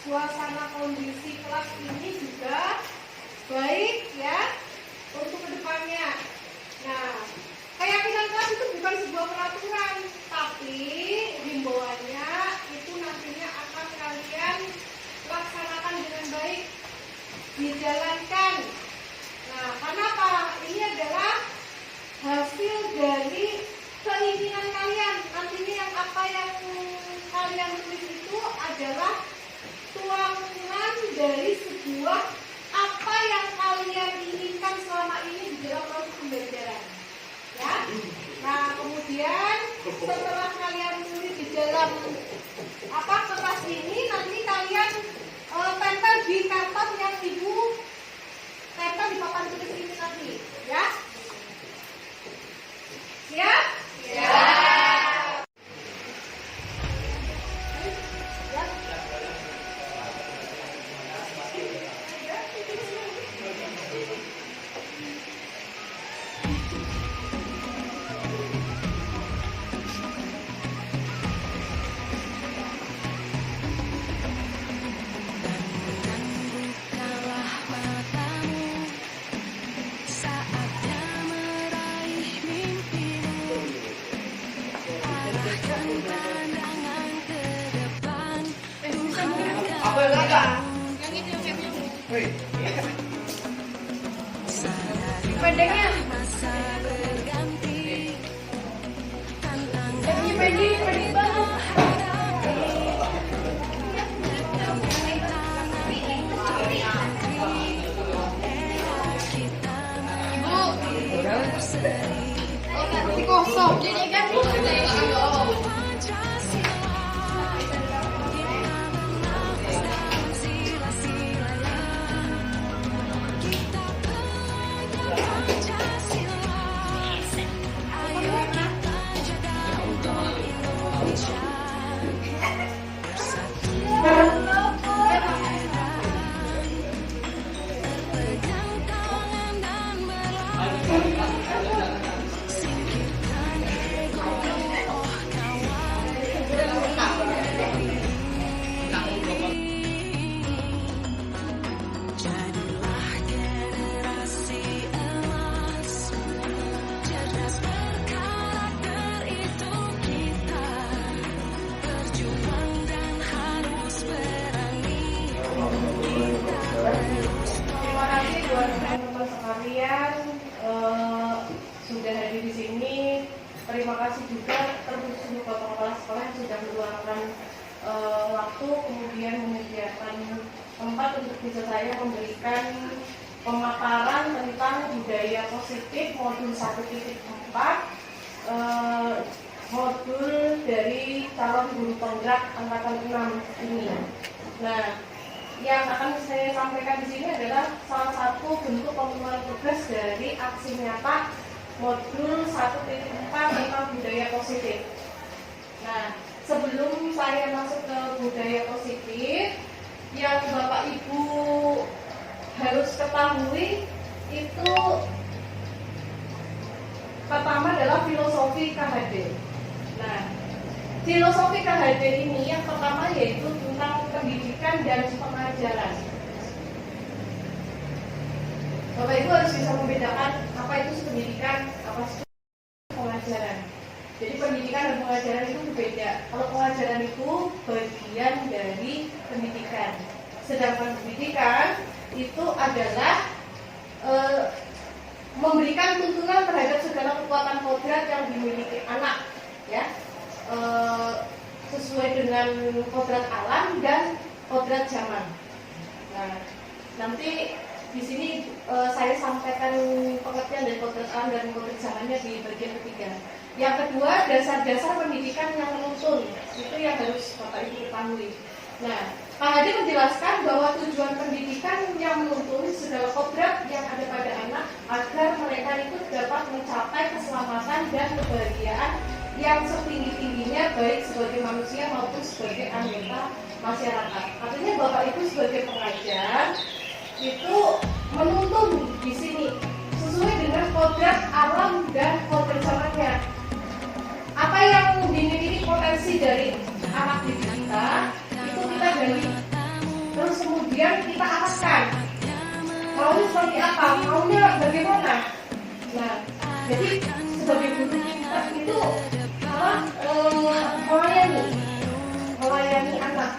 suasana kondisi kelas ini juga baik ya untuk kedepannya. Nah, keyakinan kelas itu bukan sebuah peraturan, tapi himbauannya itu nantinya akan kalian laksanakan dengan baik, dijalankan. Nah, karena apa? Ini adalah hasil dari keinginan kalian. Nantinya yang apa yang kalian tulis itu adalah tuangan dari sebuah apa yang kalian inginkan selama ini di dalam proses pembelajaran. Ya. Nah, kemudian setelah kalian tulis di dalam kertas ini, nanti kalian tempel di kertas yang ibu tempel di papan tulis ini nanti, ya. Siap? Siap. Pendeknya pendek banget. Ibu kosong jadi kan sudah hadir di sini. Terima kasih juga terkhusus untuk Bapak Kepala Sekolah yang sudah meluangkan waktu, kemudian menyediakan tempat untuk bisa saya memberikan pemaparan tentang budaya positif modul 1.4 modul dari calon guru penggerak angkatan 6 ini. Nah, yang akan saya sampaikan di sini adalah salah satu bentuk pemenuhan tugas dari aksi nyata modul 1.4 tentang budaya positif. Nah, sebelum saya masuk ke budaya positif, yang Bapak Ibu harus ketahui itu pertama adalah filosofi KHD. Nah, filosofi KHD ini yang pertama yaitu tentang pendidikan dan pengajaran. Bapak Ibu harus bisa membedakan apa itu pendidikan, apa itu pengajaran. Jadi pendidikan dan pengajaran itu berbeda. Kalau pengajaran itu bagian dari pendidikan, sedangkan pendidikan itu adalah memberikan tuntunan terhadap segala kekuatan kodrat yang dimiliki anak, ya. Sesuai dengan kodrat alam dan kodrat zaman. Nah, nanti di sini saya sampaikan pengertian dari kodrat alam dan kodrat zamannya di bagian ketiga. Yang kedua, dasar-dasar pendidikan yang menuntun, itu yang harus Bapak Ibu ketahui. Nah, Pak Hadi menjelaskan bahwa tujuan pendidikan yang menuntun segala kodrat yang ada pada anak agar mereka itu dapat mencapai keselamatan dan kebahagiaan yang setinggi-tingginya baik sebagai manusia maupun sebagai anggota masyarakat. Artinya Bapak Ibu sebagai pengajar itu menuntun di sini sesuai dengan kodrat alam dan kodrat zamannya. Apa yang dimiliki potensi dari anak didik kita itu kita gali kemudian kita arahkan maunya seperti apa, maunya bagaimana. Nah, jadi sebagai guru kita itu melayani anak.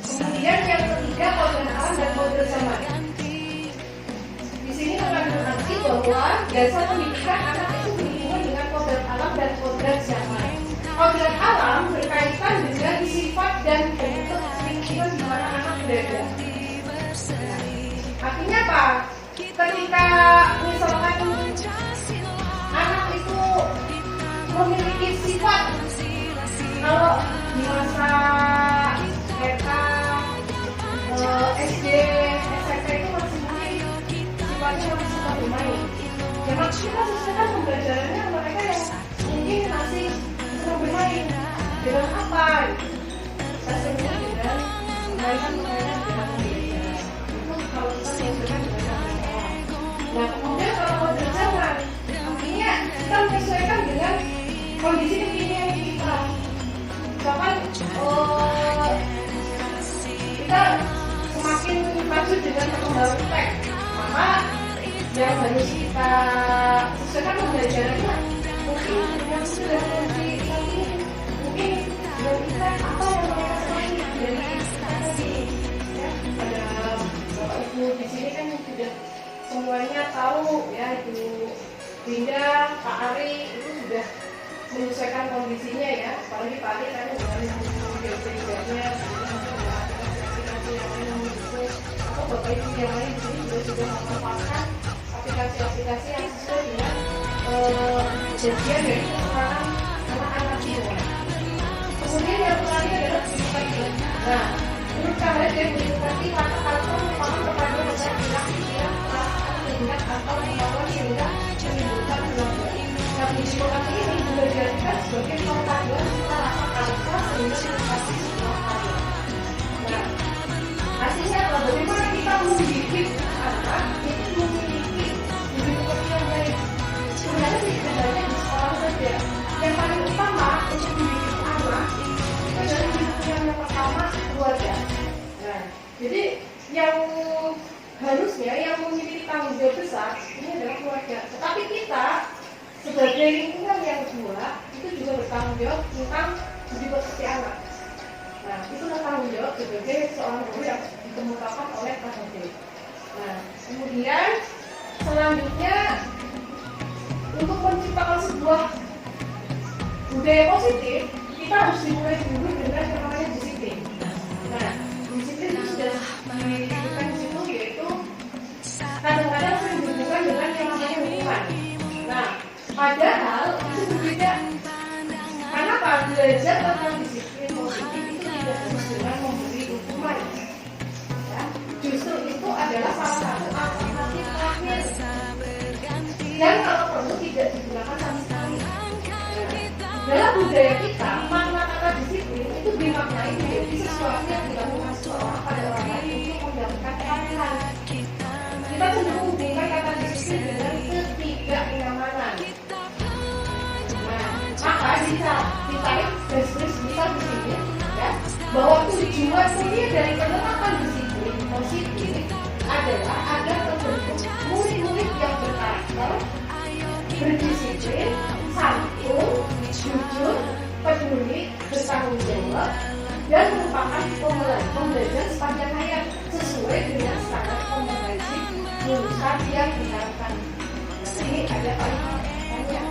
Kemudian yang ketiga, kodrat alam dan kodrat zaman. Di sini mengandung arti bahwa dasar pendidikan anak itu berhubungan dengan kodrat alam dan kodrat zaman. Kodrat alam berkaitan dengan sifat dan bentuk lingkungan di mana anak berada. Artinya apa? Ketika misalkan anak itu memiliki sifat, kalau di masa mereka SD, SMP itu masih mungkin sifatnya masih suka bermain. Ya maksudnya sesuai pembelajarannya mereka yang mungkin masih senang bermain. Dengan apa? Pastinya dengan permainan dengan pembelajaran. Itu kalau kita menyesuaikan dengan sekolah. Nah kemudian kalau kodrat zaman, artinya kita menyesuaikan dengan kondisi kekinian kita. Misalkan kita semakin maju dengan perkembangan tech, maka yang harus kita sesuaikan pembelajarannya mungkin yang sudah menjadi mungkin dengan kita apa yang mereka senangi dari tadi ya. Ada bapak ibu di sini kan sudah semuanya tahu ya, Ibu Dinda, Pak Ari itu sudah menyesuaikan kondisinya ya, apalagi Pak Ari kan dengan pribadinya atau bapak ibu yang lain di sini juga memanfaatkan aplikasi-aplikasi yang sesuai dengan bagian dari kekurangan anak-anak semua. Kemudian yang terakhir adalah edukasi. Nah, menurut kalian dari edukasi kata-kata merupakan perpaduan antara tindak-tindak perasaan, tindak atau kemauan sehingga menimbulkan pelanggaran. Nah, edukasi ini juga dijadikan sebagai perpaduan cita rasa kata sehingga edukasi sebuah karya. Nah, artinya bagaimana kita mendidik anak itu memiliki seperti yang baik. Sebenarnya tidak hanya di sekolah saja. Yang paling utama untuk mendidik anak itu adalah yang pertama keluarga. Nah, jadi yang harusnya yang memiliki tanggung jawab besar ini adalah keluarga. Tetapi kita sebagai lingkungan yang kedua itu juga bertanggung jawab tentang mendidik si anak. Nah, itu tanggung jawab sebagai seorang guru yang dikemukakan oleh Pak Hadi. Nah, kemudian selanjutnya untuk menciptakan sebuah budaya positif, kita harus dimulai dulu dengan yang namanya disiplin. Nah, disiplin itu sudah diberikan di situ, yaitu kadang-kadang sering dihubungkan dengan yang namanya hukuman. Nah, padahal itu berbeda. Karena Pak belajar tentang disiplin positif itu tidak harus dengan memberi hukuman. Ya, justru itu adalah salah satu alternatif terakhir. Dan kalau perlu tidak digunakan sama sekali. Dalam budaya kita, makna kata disiplin itu dimaknai menjadi sesuatu yang dilakukan seseorang pada orang lain untuk mendapatkan keadilan. Kita cenderung menghubungkan kata disiplin dengan ketidaknyamanan. Nah, maka ditarik garis-garis besar di sini, ya, bahwa tujuan mulia dari penerapan disiplin positif adalah agar terbentuk murid-murid yang berkarakter, berdisiplin, santun, jujur, peduli, bertanggung jawab, dan merupakan pembelajar sepanjang hayat sesuai dengan standar kompetensi lulusan yang diharapkan. Ini ada banyak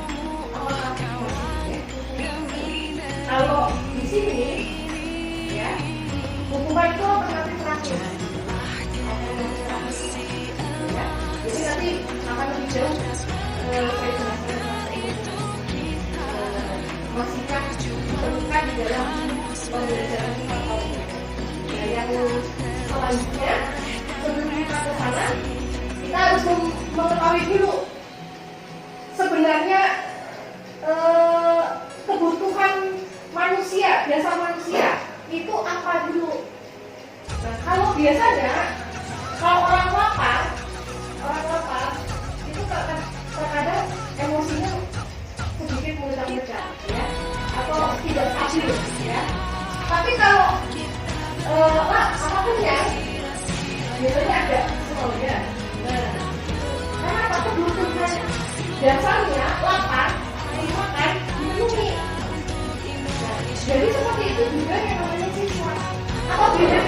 kalau di sini, ya, hukuman itu alternatif terakhir. Ya, jadi nanti akan lebih jauh saya jelaskan masihkah diperlukan di dalam pembelajaran atau yang selanjutnya sebelum kita ke sana kita harus mengetahui dulu sebenarnya kebutuhan manusia, dasar manusia itu apa dulu. Nah, kalau biasanya kalau orang lapar itu terkadang emosinya sedikit meledak-ledak, ya, atau tidak stabil, ya. Tapi kalau dasarnya lapar, makan, dipenuhi. Nah, jadi seperti itu juga yang namanya siswa. Apabila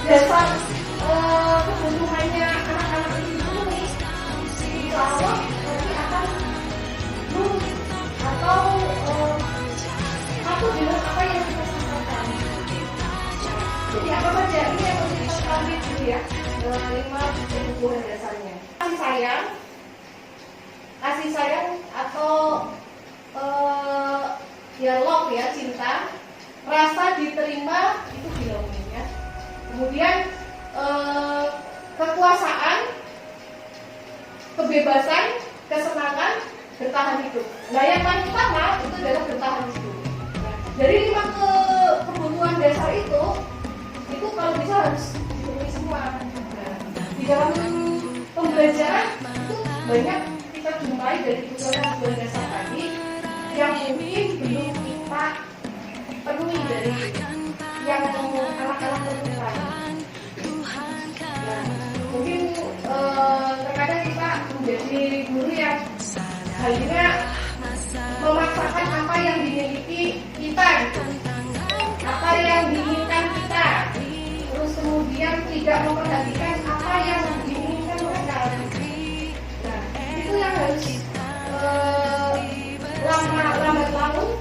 dasar kebutuhannya anak-anak itu dipenuhi, insya Allah nanti akan lulus atau aku dengan apa yang kita sampaikan. Jadi apa saja ini yang harus kita ketahui dulu ya, 5 kebutuhan dasarnya. Kasih sayang atau ya love ya, cinta, rasa diterima itu belonging ya. Kemudian kekuasaan, kebebasan, kesenangan, bertahan hidup. Nah yang paling utama itu adalah bertahan hidup. Nah, dari 5 kebutuhan dasar itu kalau bisa harus dipenuhi semua. Nah, di dalam pembelajaran itu banyak kita jumpai dari kebutuhan dasar tadi yang mungkin belum kita penuhi dari yang anak-anak perlukan. Nah, mungkin terkadang kita menjadi guru yang akhirnya memaksakan apa yang dimiliki kita, apa yang diinginkan kita, terus kemudian tidak memperhatikan apa yang diinginkan mereka. Nah, itu yang harus lambat laun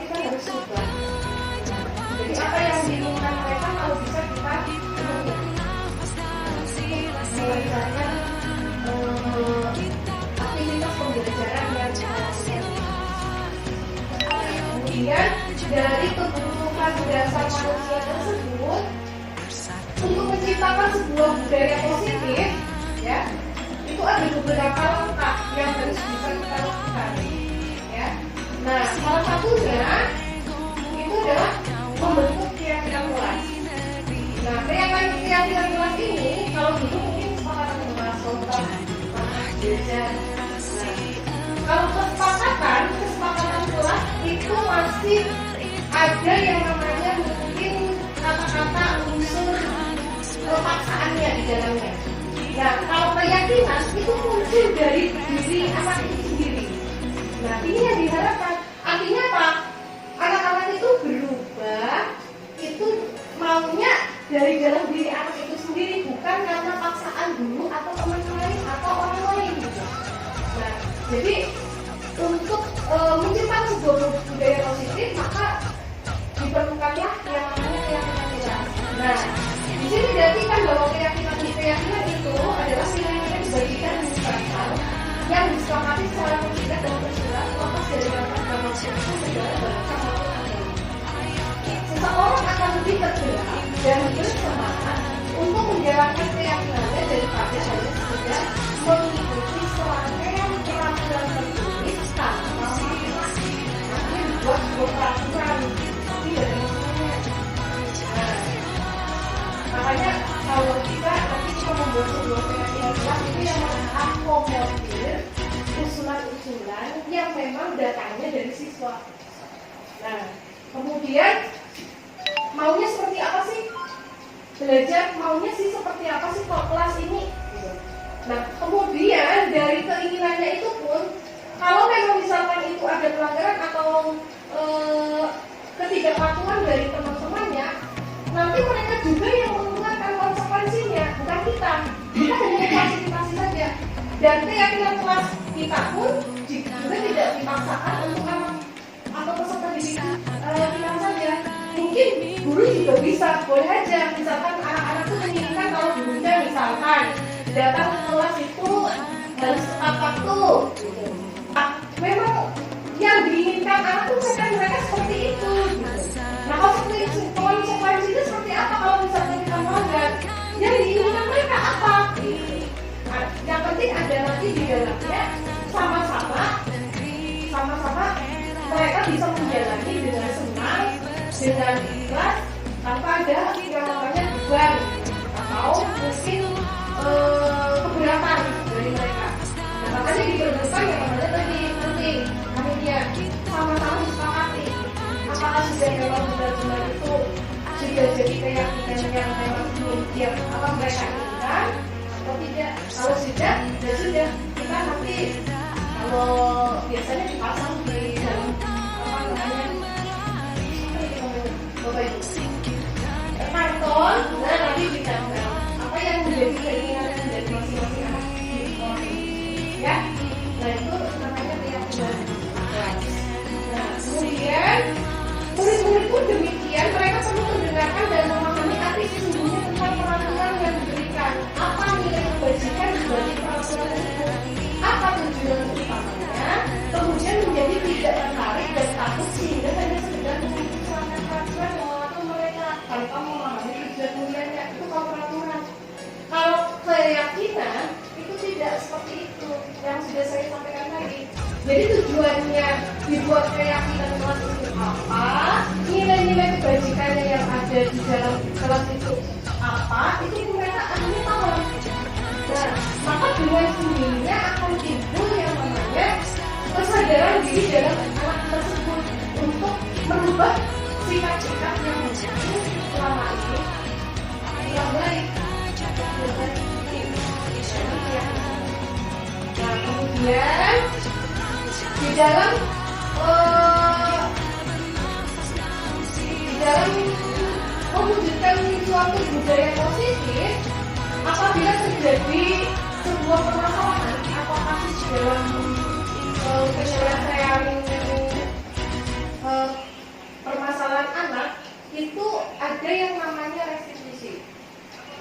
kita harus ubah. Jadi apa yang diinginkan mereka kalau bisa kita mengerjakan aktivitas pembelajaran yang kemudian dari kebutuhan dasar manusia tersebut untuk menciptakan sebuah budaya positif ya, itu ada beberapa langkah yang harus bisa kita lakukan ya. Nah, salah satunya itu adalah membentuk keyakinan kelas. Nah, keyakinan kelas ini kalau dulu mungkin kesepakatan dengan contoh belajar. Kalau kesepakatan kelas itu masih ada yang namanya mungkin kata-kata unsur kepaksaannya di dalamnya. Nah, kalau keyakinan itu muncul dari diri anak itu sendiri. Nah, ini yang diharapkan. Artinya apa? Anak-anak itu berubah, itu maunya dari dalam diri anak itu sendiri, bukan karena paksaan dulu atau teman lain atau orang lain gitu. Nah, jadi untuk menciptakan sebuah budaya positif maka diperlukanlah yang namanya keyakinan kelas. Nah, di sini diartikan bahwa keyakinan itu adalah pilihan dibagikan universal yang disepakati secara konsider dan tersurat lepas dari latar belakang negara bangsa maupun agama. Seseorang akan lebih tergerak dan bersemangat untuk menjalankan keyakinannya daripada hanya sekedar mengikuti serangkaian peraturan tertulis tanpa makna dibuat sebuah peraturan tapi dari maksudnya. Nah, makanya kalau kita nanti kita membuat sebuah keyakinan kelas itu yang mengakomodir usulan-usulan yang memang datangnya dari siswa. Nah, kemudian maunya seperti apa sih? Belajar maunya sih seperti apa sih kok kelas ini? Nah, kemudian dari keinginannya itu pun, kalau memang misalkan itu ada pelanggaran atau ketidakpatuhan dari teman-temannya, nanti mereka juga yang mengeluarkan konsekuensinya, bukan kita. Kita hanya memfasilitasi saja. Dan keyakinan kelas kita pun juga tidak dipaksakan untuk anak atau peserta didik kita saja. Mungkin guru juga bisa, boleh aja. Misalkan anak-anak itu menginginkan kalau gurunya misalkan datang ke kelas itu harus tepat waktu. Memang yang diinginkan anak itu mereka seperti itu. Nah, konsekuensinya seperti apa kalau misalnya kita melanggar? Yang diinginkan mereka apa? Nah, yang penting ada nanti di dalamnya sama-sama mereka bisa menjalani dengan senang, dengan ikhlas, tanpa ada yang namanya beban atau mungkin keberatan dari mereka. Nah, makanya diperlukan yang namanya tadi penting, akhirnya sama-sama disepakati apakah sudah memang benar-benar itu sudah jadi keyakinan yang memang yang apa mereka inginkan atau tidak. Kalau sudah, ya sudah, kita nanti Kalau biasanya dipasang di dalam apa namanya Bapak Ibu karton, nah nanti ditempel apa yang menjadi keinginan dari masing-masing anak di sekolah ini, ya. Nah itu namanya keyakinan. Nah kemudian murid-murid pun demikian, mereka perlu mendengarkan dan memahami arti sesungguhnya tentang peraturan yang diberikan. Apa nilai kebajikan dibalik peraturan tersebut? Apa tujuan utamanya? Kemudian menjadi tidak tertarik dan takut sehingga hanya sekedar mengikuti peraturan yang mengatur mereka. Kalau kamu memahami tujuan mulianya itu kalau peraturan. Kalau keyakinan itu tidak seperti itu yang sudah saya sampaikan tadi. Jadi tujuannya dibuat keyakinan kelas itu apa, nilai-nilai kebajikannya yang ada di dalam kelas itu apa, itu mereka akhirnya tahu. Nah, maka dengan sendirinya akan timbul yang namanya kesadaran diri dalam anak tersebut untuk merubah sikap-sikap yang mungkin selama ini tidak baik. Nah, kemudian di dalam mewujudkan suatu budaya positif, apabila terjadi sebuah permasalahan atau kasus dalam penyelesaian permasalahan anak, itu ada yang namanya restitusi.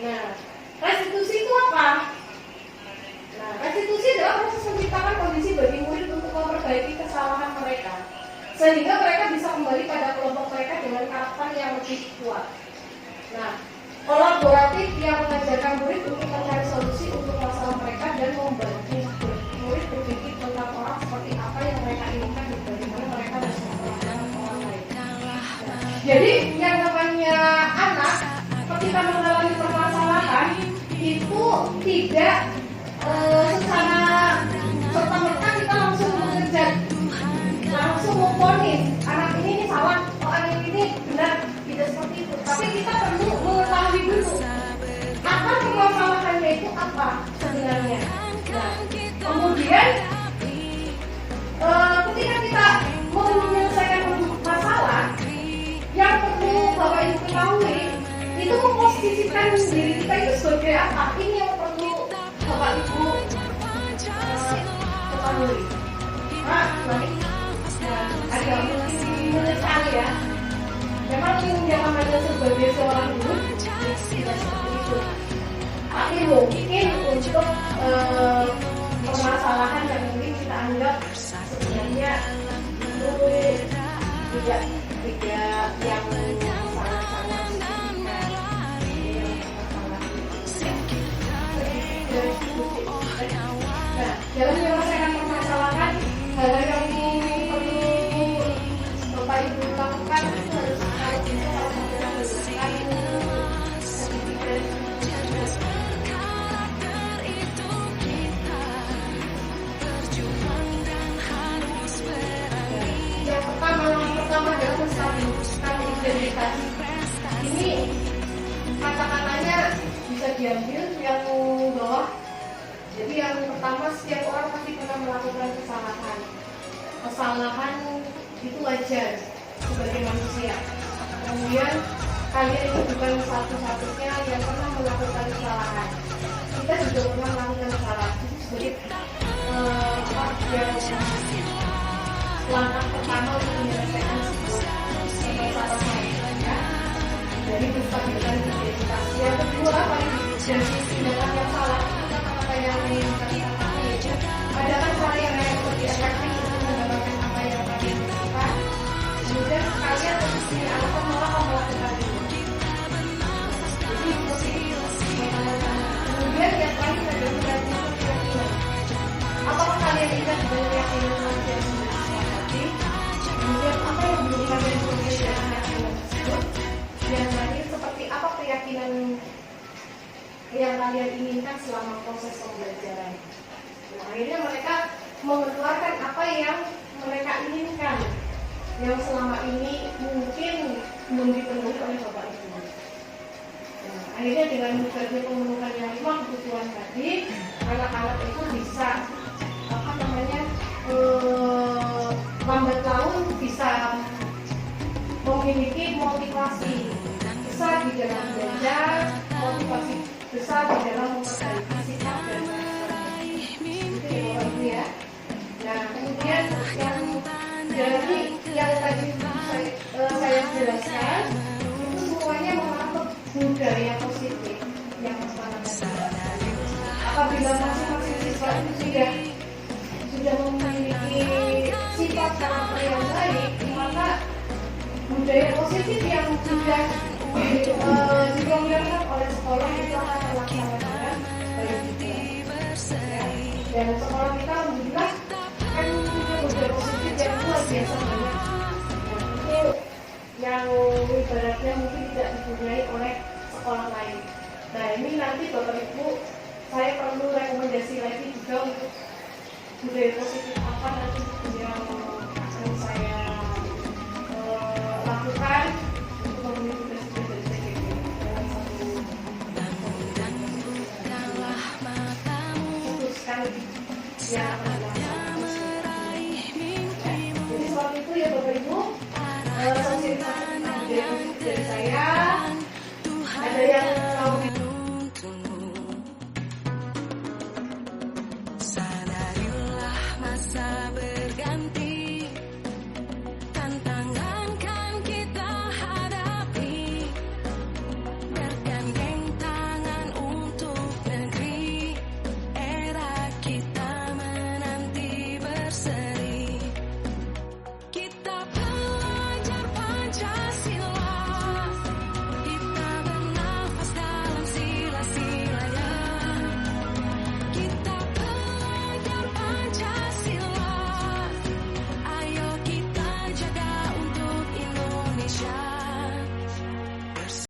Nah, restitusi itu apa? Nah, restitusi adalah proses menciptakan kondisi bagi murid untuk memperbaiki kesalahan mereka, sehingga mereka bisa kembali pada kelompok mereka dengan karakter yang lebih kuat. Nah, kolaboratif yang mengajarkan murid untuk mencari solusi untuk masalah mereka dan membantu murid berpikir tentang orang seperti apa yang mereka inginkan dan bagaimana mereka harus memperlakukan orang lain. Jadi, yang namanya anak ketika mengalami permasalahan itu tidak secara serta-merta kita langsung mengejar, langsung memponis anak ini salah, anak ini benar, tidak seperti itu. Tapi kita perlu mengetahui dulu akar permasalahannya itu apa sebenarnya. Nah, kemudian ketika kita mau menyelesaikan masalah, yang perlu Bapak Ibu ketahui itu memposisikan diri kita itu sebagai apa. Ini yang perlu Bapak Ibu ketahui. Ada mungkin sekali ya. Memang yang namanya sebagai seorang guru tidak seperti itu. Tapi mungkin untuk permasalahan yang mungkin kita anggap sebenarnya itu tidak yang sangat-sangat signifikan. Nah, dalam menyelesaikan permasalahan, hal yang perlu Bapak Ibu lakukan itu harus kalau segera menyelesaikan sertifikat. Yang pertama adalah menstabilkan identitas. Ini kata-katanya bisa diambil yang bawah. Jadi yang pertama, setiap orang pasti pernah melakukan kesalahan. Kesalahan itu wajar sebagai manusia. Kemudian kalian itu bukan satu-satunya yang pernah melakukan kesalahan. Kita juga pernah melakukan kesalahan. Itu sebagai langkah pertama untuk menyelesaikan sebuah masalah ya. Jadi menstabilkan identitas. Yang kedua, paling dari tindakan yang salah itu kata-kata yang menginginkan itu adalah cara yang lebih efektif untuk mendapatkan apa yang kalian inginkan. Kemudian kalian harus punya alasan mengapa melakukan itu. Jadi seperti itu. Kemudian yang paling adalah keyakinan. Apakah kalian ingat dengan keyakinan kalian sendiri? Kemudian apa yang menjadi kalian berbeda dengan keyakinan tersebut? Dan tadi seperti apa keyakinan yang kalian inginkan selama proses pembelajaran. Nah, akhirnya mereka mengeluarkan apa yang mereka inginkan, yang selama ini mungkin belum dipenuhi oleh Bapak Ibu. Nah, akhirnya dengan berbagai pemenuhan yang 5 kebutuhan tadi, anak-anak itu bisa lambat laun bisa memiliki motivasi besar di dalam belajar, motivasi besar di dalam memperbaiki sikap dan karakter. Itu ya Bapak Ibu ya. Nah kemudian yang tadi saya jelaskan itu semuanya mengangkut budaya positif yang pertama. Apabila masing-masing siswa itu sudah memiliki sifat karakter yang baik, maka budaya positif yang sudah diprogramkan oleh sekolah itu akan terlaksana dengan baik juga. Dan sekolah kita alhamdulillah kan punya budaya positif yang luar biasa banyak. Itu yang ibaratnya mungkin tidak dipunyai oleh sekolah lain. Nah ini nanti Bapak Ibu saya perlu rekomendasi lagi juga untuk budaya positif apa nanti yang akan saya lakukan untuk memenuhi tugas-tugas dari CGP dalam satu sekali yang